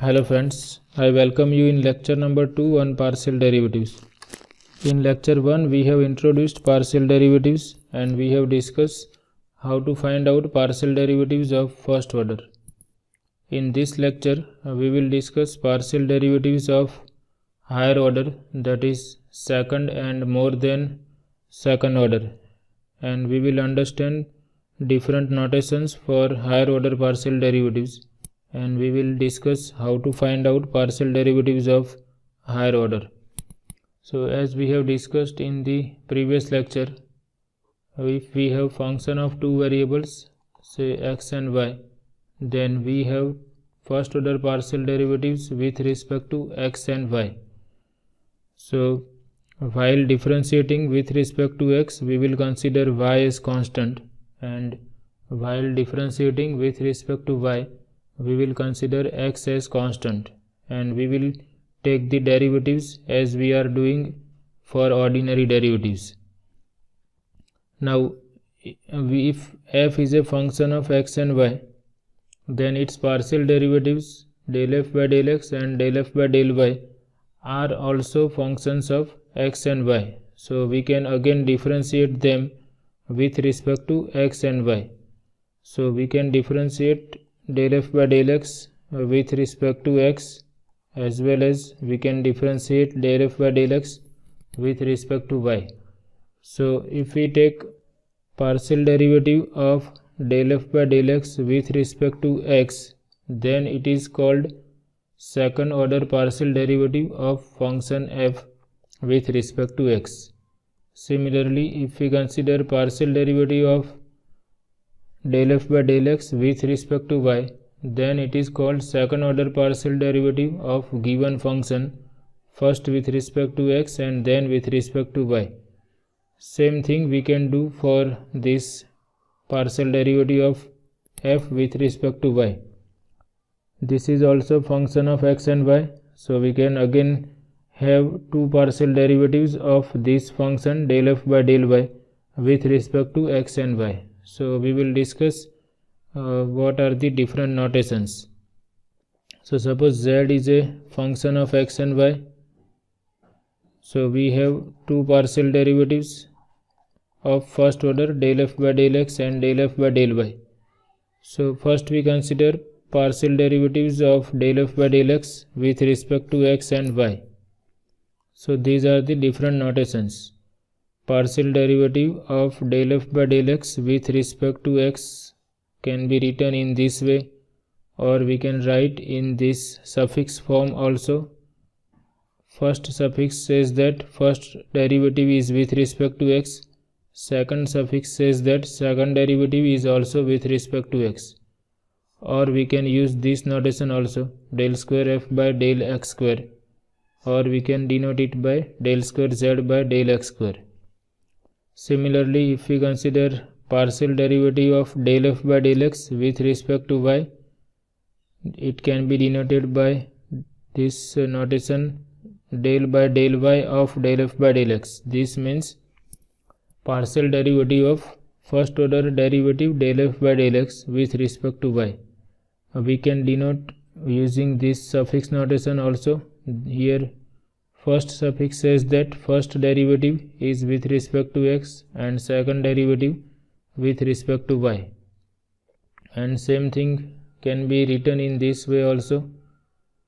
Hello friends, I welcome you in lecture number 2 on partial derivatives. In lecture 1 we have introduced partial derivatives and we have discussed how to find out partial derivatives of first order. In this lecture we will discuss partial derivatives of higher order, that is second and more than second order, and we will understand different notations for higher order partial derivatives, and we will discuss how to find out partial derivatives of higher order. So as we have discussed in the previous lecture, if we have function of two variables, say x and y, then we have first order partial derivatives with respect to x and y. So while differentiating with respect to x, we will consider y as constant, and while differentiating with respect to y, we will consider x as constant, and we will take the derivatives as we are doing for ordinary derivatives. Now if f is a function of x and y, then its partial derivatives del f by del x and del f by del y are also functions of x and y. So we can again differentiate them with respect to x and y. So we can differentiate del f by del x with respect to x, as well as we can differentiate del f by del x with respect to y. So if we take partial derivative of del f by del x with respect to x, then it is called second order partial derivative of function f with respect to x. Similarly, if we consider partial derivative of del f by del x with respect to y, then it is called second order partial derivative of given function, first with respect to x and then with respect to y. Same thing we can do for this partial derivative of f with respect to y. This is also function of x and y, so we can again have two partial derivatives of this function del f by del y with respect to x and y. So we will discuss what are the different notations. So suppose z is a function of x and y. So we have two partial derivatives of first order del f by del x and del f by del y. So first we consider partial derivatives of del f by del x with respect to x and y. So these are the different notations. Partial derivative of del f by del x with respect to x can be written in this way, or we can write in this suffix form also. First suffix says that first derivative is with respect to x, second suffix says that second derivative is also with respect to x. Or we can use this notation also, del square f by del x square, or we can denote it by del square z by del x square. Similarly, if we consider partial derivative of del f by del x with respect to y, it can be denoted by this notation del by del y of del f by del x. This means partial derivative of first order derivative del f by del x with respect to y. We can denote using this suffix notation also. Here first suffix says that first derivative is with respect to x and second derivative with respect to y, and same thing can be written in this way also,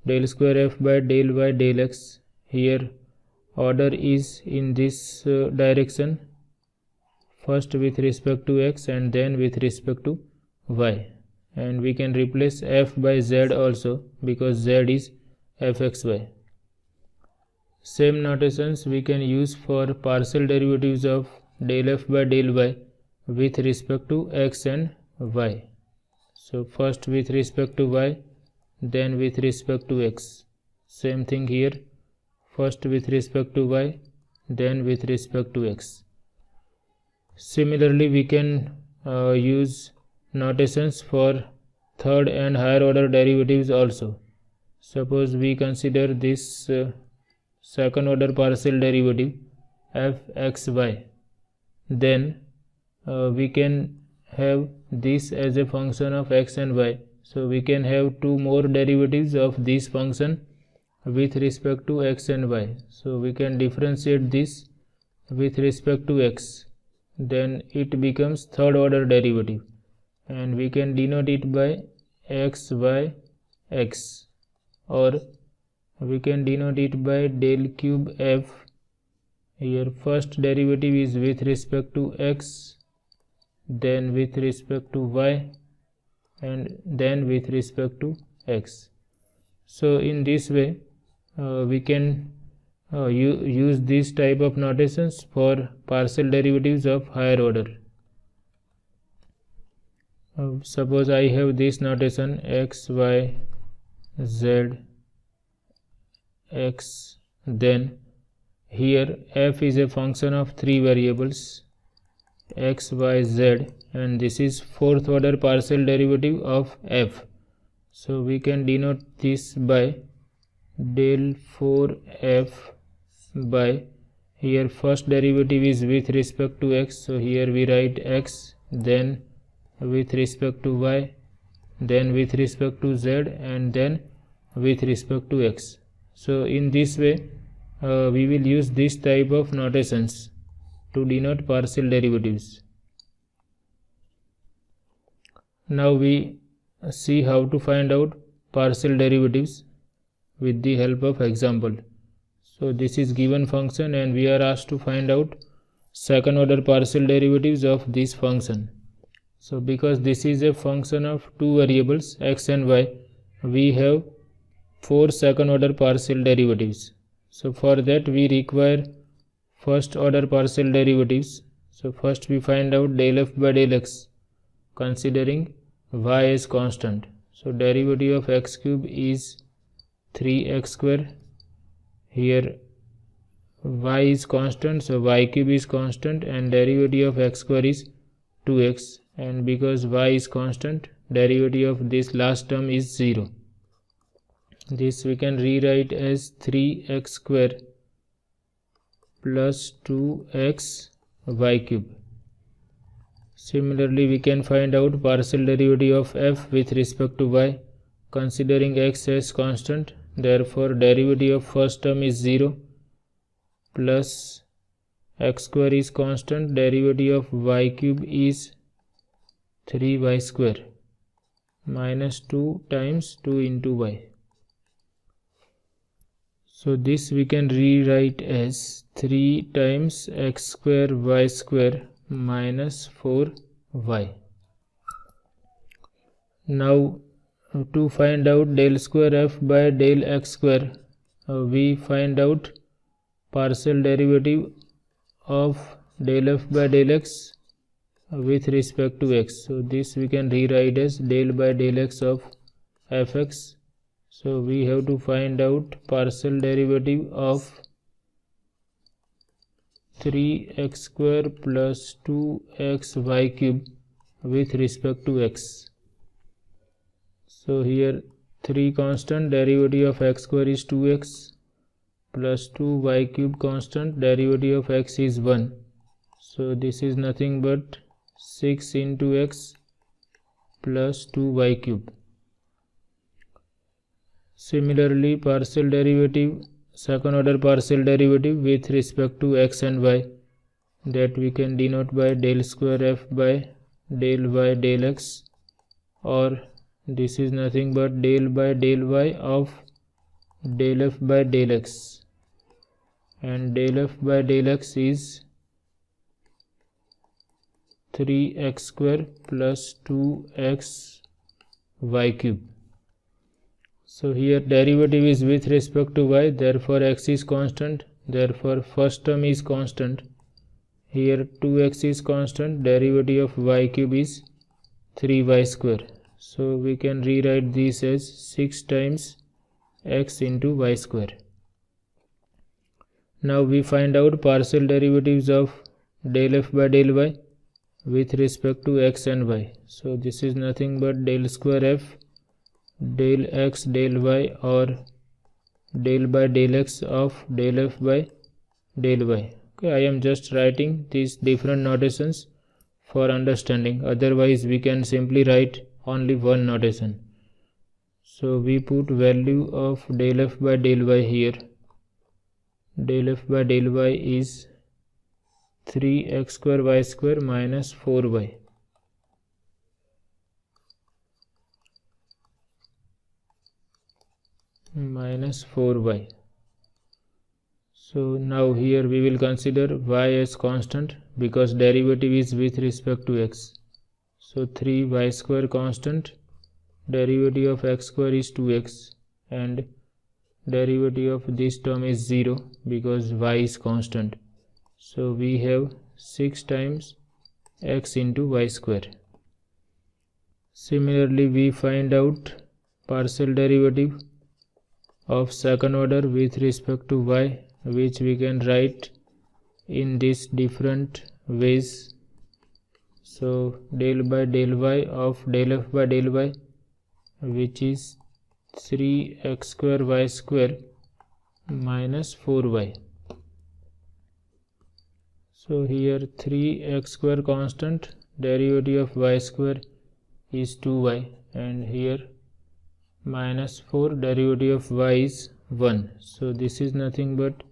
del square f by del y del x. Here order is in this direction, first with respect to x and then with respect to y, and we can replace f by z also because z is fxy. Same notations we can use for partial derivatives of del f by del y with respect to x and y. So first with respect to y, then with respect to x. Same thing here, first with respect to y, then with respect to x. Similarly, we can use notations for third and higher order derivatives also. Suppose we consider this second order partial derivative fxy, then we can have this as a function of x and y. So we can have two more derivatives of this function with respect to x and y. So we can differentiate this with respect to x, then it becomes third order derivative, and we can denote it by x y x, or we can denote it by del cube f. Here first derivative is with respect to x, then with respect to y, and then with respect to x. So in this way we can use this type of notations for partial derivatives of higher order. Suppose I have this notation x, y, z, x, then here f is a function of three variables x, y, z, and this is fourth order partial derivative of f. So we can denote this by del 4f by, here first derivative is with respect to x, so here we write x, then with respect to y, then with respect to z, and then with respect to x. So in this way we will use this type of notations to denote partial derivatives. Now we see how to find out partial derivatives with the help of example. So this is given function and we are asked to find out second order partial derivatives of this function. So because this is a function of two variables x and y, we have 4 second order partial derivatives. So for that we require first order partial derivatives. So first we find out del f by del x considering y as constant. So derivative of x cube is 3x square. Here y is constant, so y cube is constant, and derivative of x square is 2x, and because y is constant, derivative of this last term is 0. This we can rewrite as 3x square plus 2x y cube. Similarly, we can find out partial derivative of f with respect to y considering x as constant. Therefore, derivative of first term is 0 plus x square is constant, derivative of y cube is 3y square minus 2 times 2 into y. So this we can rewrite as 3 times x square y square minus 4y. Now to find out del square f by del x square, we find out partial derivative of del f by del x with respect to x. So this we can rewrite as del by del x of fx. So we have to find out partial derivative of 3x square plus 2xy cube with respect to x. So here 3 constant, derivative of x square is 2x plus 2y cube constant, derivative of x is 1. So this is nothing but 6 into x plus 2y cube. Similarly, partial derivative, second order partial derivative with respect to x and y, that we can denote by del square f by del y del x, or this is nothing but del by del y of del f by del x, and del f by del x is 3x square plus 2x y cube. So here derivative is with respect to y, therefore x is constant, therefore first term is constant. Here 2x is constant, derivative of y cube is 3y square. So we can rewrite this as 6 times x into y square. Now we find out partial derivatives of del f by del y with respect to x and y. So this is nothing but del square f del x del y, or del by del x of del f by del y. Okay, I am just writing these different notations for understanding. Otherwise we can simply write only one notation. So we put value of del f by del y here. Del f by del y is 3x square y square minus 4y. Minus 4y. So now here we will consider y as constant because derivative is with respect to x. So 3y square constant, derivative of x square is 2x, and derivative of this term is 0 because y is constant. So we have 6 times x into y square. Similarly, we find out partial derivative of second order with respect to y, which we can write in these different ways. So del by del y of del f by del y, which is 3x square y square minus 4y. So here 3x square constant, derivative of y square is 2y, and here minus 4, derivative of y is 1. So this is nothing but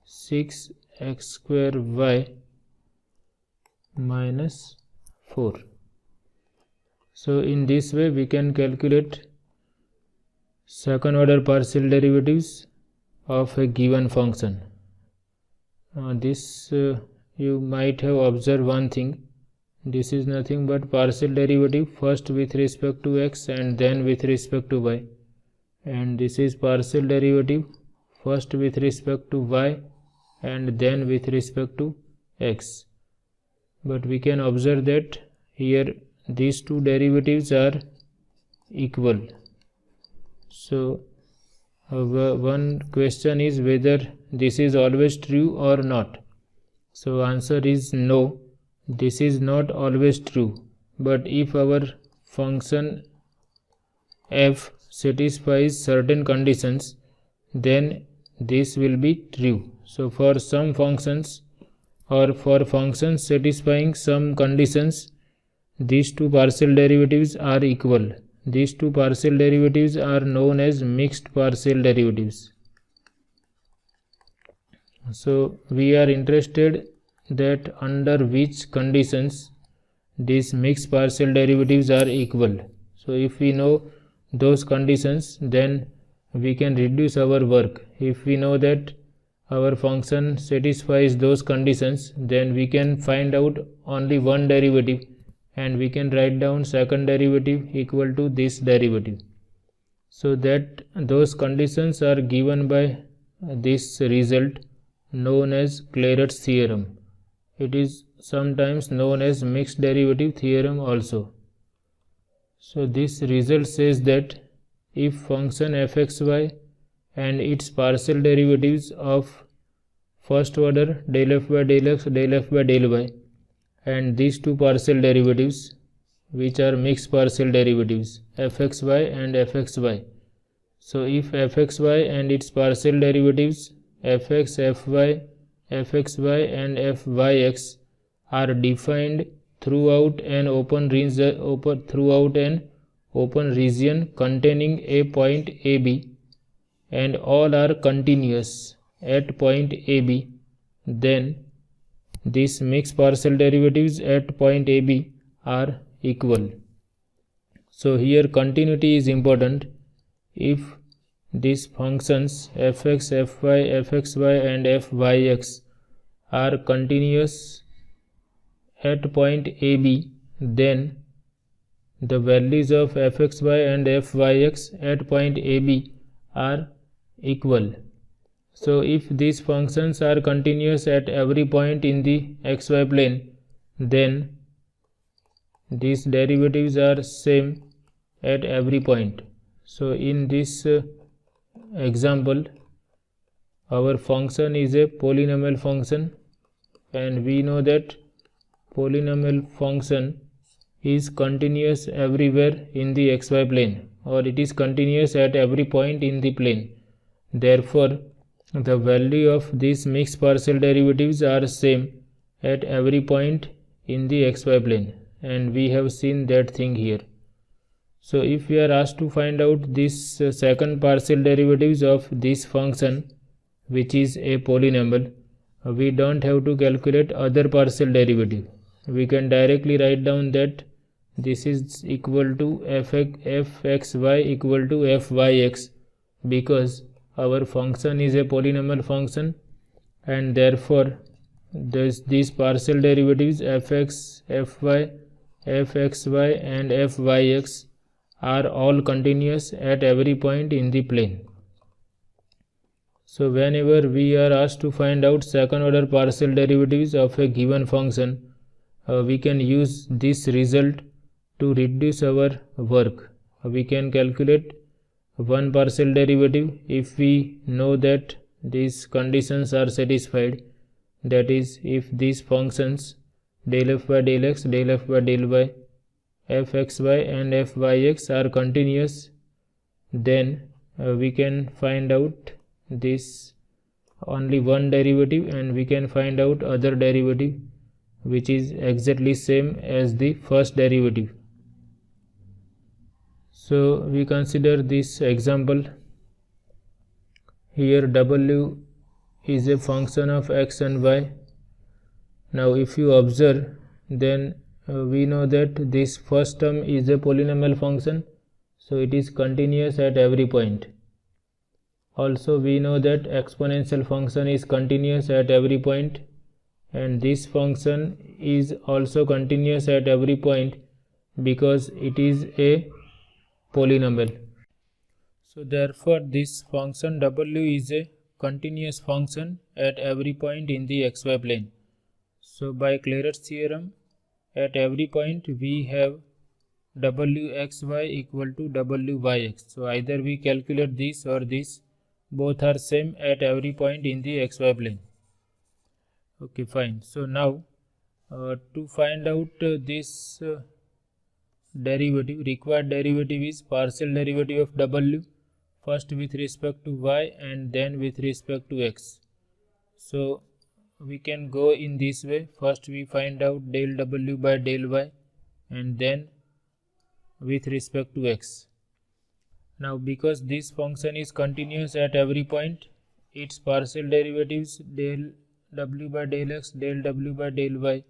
6x square y minus 4. So in this way we can calculate second order partial derivatives of a given function. You might have observed one thing. This is nothing but partial derivative first with respect to x and then with respect to y, and this is partial derivative first with respect to y and then with respect to x. But we can observe that here these two derivatives are equal. So one question is whether this is always true or not. So answer is no, this is not always true. But if our function f satisfies certain conditions, then this will be true. So for some functions or for functions satisfying some conditions, these two partial derivatives are equal. These two partial derivatives are known as mixed partial derivatives. So we are interested that under which conditions these mixed partial derivatives are equal. So if we know those conditions, then we can reduce our work. If we know that our function satisfies those conditions, then we can find out only one derivative and we can write down second derivative equal to this derivative. So that those conditions are given by this result known as Clairaut's theorem. It is sometimes known as mixed derivative theorem also. So this result says that if function fxy and its partial derivatives of first order del f by del x, del f by del y, and these two partial derivatives which are mixed partial derivatives fxy and fxy. So if fxy and its partial derivatives fx, fy, fxy and fyx are defined throughout an open region containing a point AB, and all are continuous at point AB, then these mixed partial derivatives at point AB are equal. So here continuity is important. If these functions fx, fy, fxy and fyx are continuous at point AB, then the values of fxy and fyx at point AB are equal. So if these functions are continuous at every point in the xy plane, then these derivatives are same at every point. So in this example, our function is a polynomial function, and we know that polynomial function is continuous everywhere in the xy plane, or it is continuous at every point in the plane. Therefore the value of these mixed partial derivatives are same at every point in the xy plane, and we have seen that thing here. So if we are asked to find out this second partial derivatives of this function, which is a polynomial, we don't have to calculate other partial derivative. We can directly write down that this is equal to fxy equal to fyx, because our function is a polynomial function, and therefore these partial derivatives fx, fy, fxy and fyx are all continuous at every point in the plane. So whenever we are asked to find out second order partial derivatives of a given function, we can use this result to reduce our work. We can calculate one partial derivative if we know that these conditions are satisfied, that is, if these functions del f by del x, del f by del y, fxy and fyx are continuous, then we can find out this only one derivative, and we can find out other derivative which is exactly same as the first derivative. So we consider this example. Here w is a function of x and y. Now if you observe, then we know that this first term is a polynomial function, so it is continuous at every point. Also we know that exponential function is continuous at every point, and this function is also continuous at every point because it is a polynomial. So therefore this function w is a continuous function at every point in the xy plane. So by Clairaut's theorem, at every point we have wxy equal to wyx. So either we calculate this or this, both are same at every point in the xy plane. Okay, fine. So now to find out this derivative, required derivative is partial derivative of w, first with respect to y and then with respect to x. So we can go in this way. First we find out del w by del y and then with respect to x. Now because this function is continuous at every point, its partial derivatives del w by del x, del w by del y,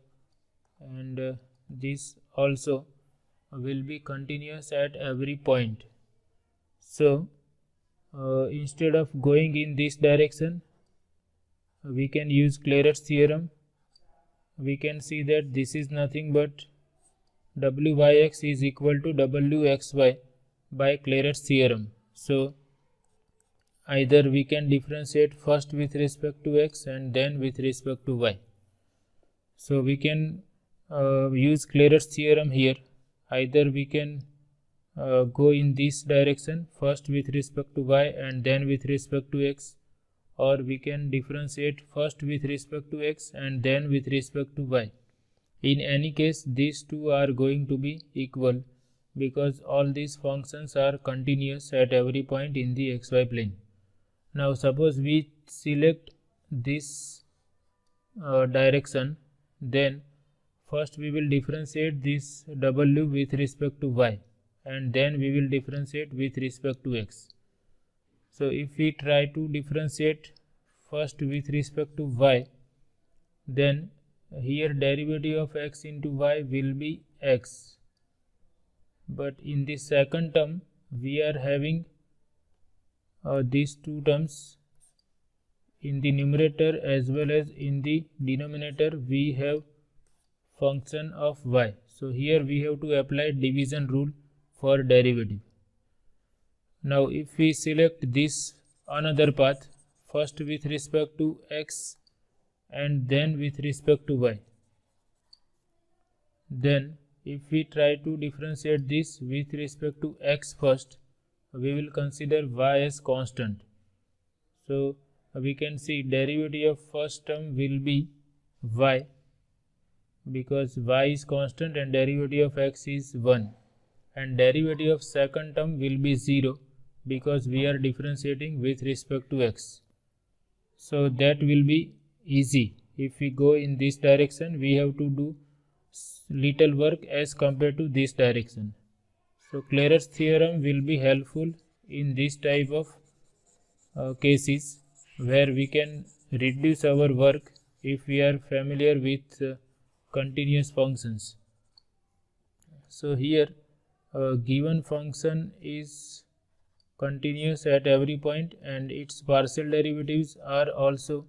and this also will be continuous at every point. So instead of going in this direction, we can use Clairaut's theorem. We can see that this is nothing but wyx is equal to wxy by Clairaut's theorem. So either we can differentiate first with respect to x and then with respect to y. So we can use Clairaut's theorem here. Either we can go in this direction, first with respect to y and then with respect to x, or we can differentiate first with respect to x and then with respect to y. In any case, these two are going to be equal because all these functions are continuous at every point in the xy plane. Now suppose we select this direction, then first we will differentiate this w with respect to y and then we will differentiate with respect to x. So if we try to differentiate first with respect to y, then here derivative of x into y will be x, but in the second term we are having these two terms. In the numerator as well as in the denominator we have function of y. So here we have to apply division rule for derivative. Now if we select this another path, first with respect to x and then with respect to y, then if we try to differentiate this with respect to x first, we will consider y as constant. So we can see derivative of first term will be y because y is constant and derivative of x is 1, and derivative of second term will be 0 because we are differentiating with respect to x. So that will be easy. If we go in this direction, we have to do little work as compared to this direction. So Clairaut's theorem will be helpful in this type of cases where we can reduce our work if we are familiar with continuous functions. So here a given function is continuous at every point and its partial derivatives are also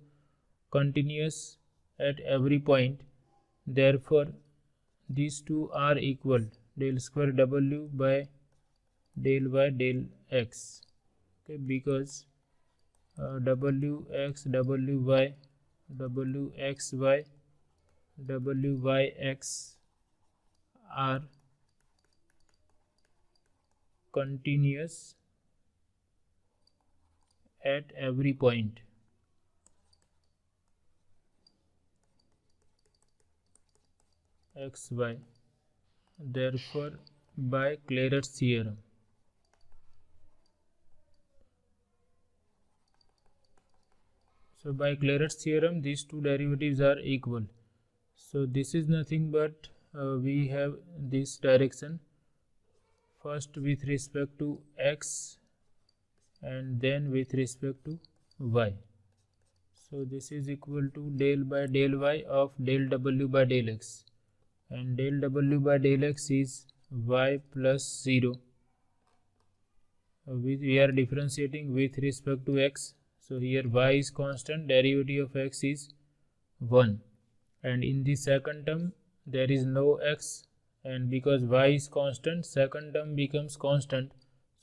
continuous at every point. Therefore these two are equal, del square w by del y del x, okay, because wx, wy, wxy, wyx are continuous at every point. xy, therefore by Clairaut's theorem. So by Clairaut's theorem these two derivatives are equal. So this is nothing but we have this direction, first with respect to x and then with respect to y. So this is equal to del by del y of del w by del x, and del w by del x is y plus 0. We are differentiating with respect to x. So here y is constant, derivative of x is 1, and in the second term there is no x, and because y is constant second term becomes constant,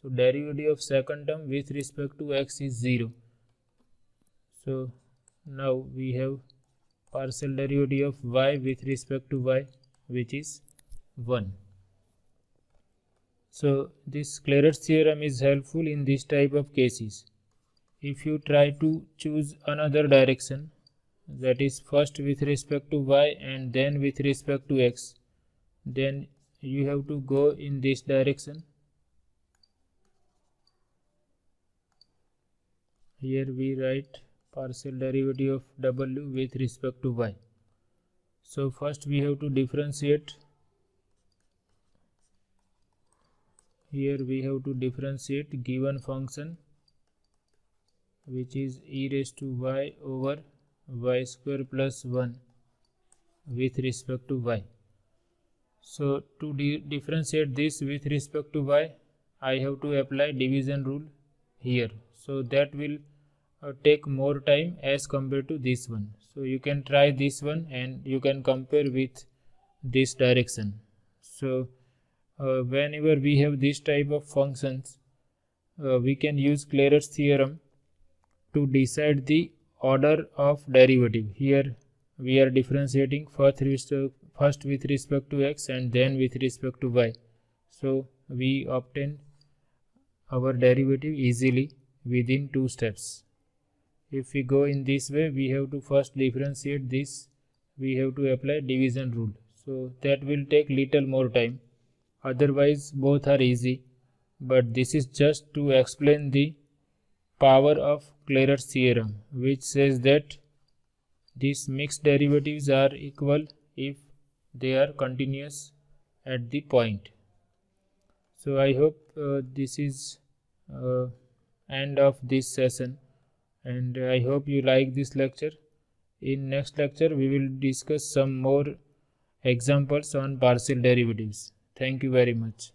so derivative of second term with respect to x is 0. So now we have partial derivative of y with respect to y, which is 1. So this Clairaut's theorem is helpful in this type of cases. If you try to choose another direction, that is first with respect to y and then with respect to x, then you have to go in this direction. Here we write partial derivative of w with respect to y. So first we have to differentiate. Here we have to differentiate given function, which is e raised to y over y square plus 1 with respect to y. So to differentiate this with respect to y, I have to apply division rule here. So that will take more time as compared to this one. So you can try this one and you can compare with this direction. So whenever we have this type of functions, we can use Clairaut's theorem to decide the order of derivative. Here we are differentiating first with respect to x and then with respect to y. So we obtain our derivative easily within 2 steps. If we go in this way, we have to first differentiate this, we have to apply division rule. So that will take little more time. Otherwise both are easy, but this is just to explain the power of Clairaut's theorem, which says that these mixed derivatives are equal if they are continuous at the point. So I hope this is end of this session, and I hope you like this lecture. In next lecture we will discuss some more examples on partial derivatives. Thank you very much.